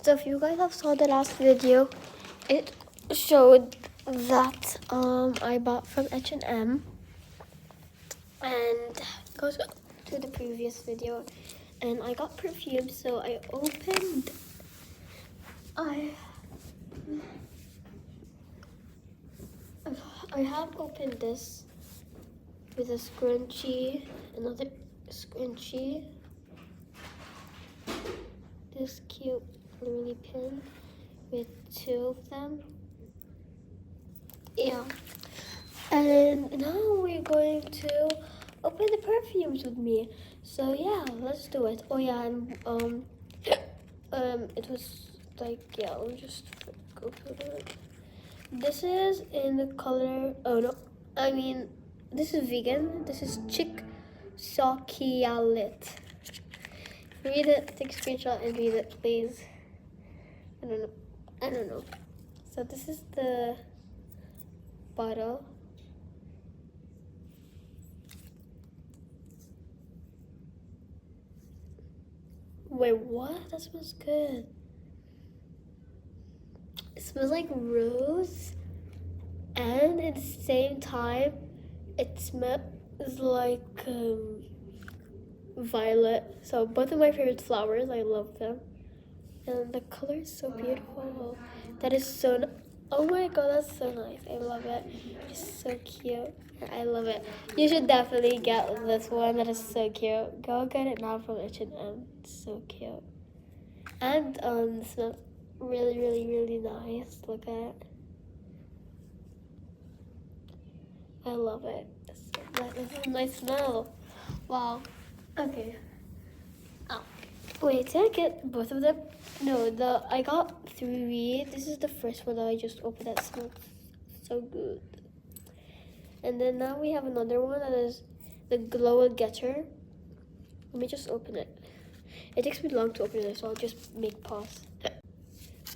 So if you guys have saw the last video, it showed that I bought from H&M, and goes to the previous video, and I got perfume. So I have opened this with a scrunchie, another scrunchie, this cute really pin with two of them. Yeah, and now we're going to open the perfumes with me. So yeah, let's do it. Oh yeah, and it was like, yeah, let me just go through it. This is in the color, oh no, I mean, this is vegan. This is chick Sokialit. Read it, take a screenshot and read it, please. I don't know. So this is the bottle. Wait, what? That smells good. It smells like rose, and at the same time, it smells like violet. So both of my favorite flowers, I love them. And the color is so beautiful. That is so, oh my god, that's so nice. I love it. It's so cute. I love it. You should definitely get this one. That is so cute. Go get it now from H&M. It's so cute. And it smells really, really, really nice. Look at it. I love it. That is a nice smell. Wow. Okay. Oh. Wait, did I get both of them? No, I got 3. This is the first one that I just opened. That smells so good. And then now we have another one that is the Glow Getter. Let me just open it. It takes me long to open it, so I'll just make pause.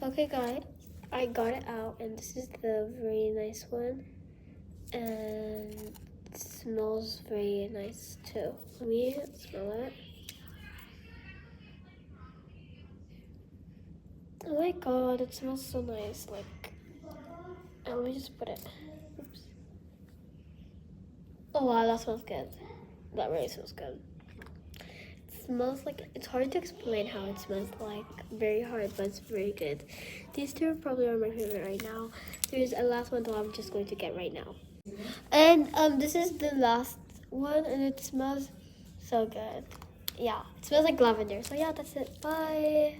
Okay, guys, I got it out, and this is the very nice one, and it smells very nice too. Let me smell it. Oh my god, it smells so nice. Like, let me just put it. Oops. Oh wow, that smells good. That really smells good. It smells like, it's hard to explain how it smells like. Very hard, but it's very good. These two are probably my favorite right now. There's a last one that I'm just going to get right now. And this is the last one, and it smells so good. Yeah, it smells like lavender. So yeah, that's it. Bye.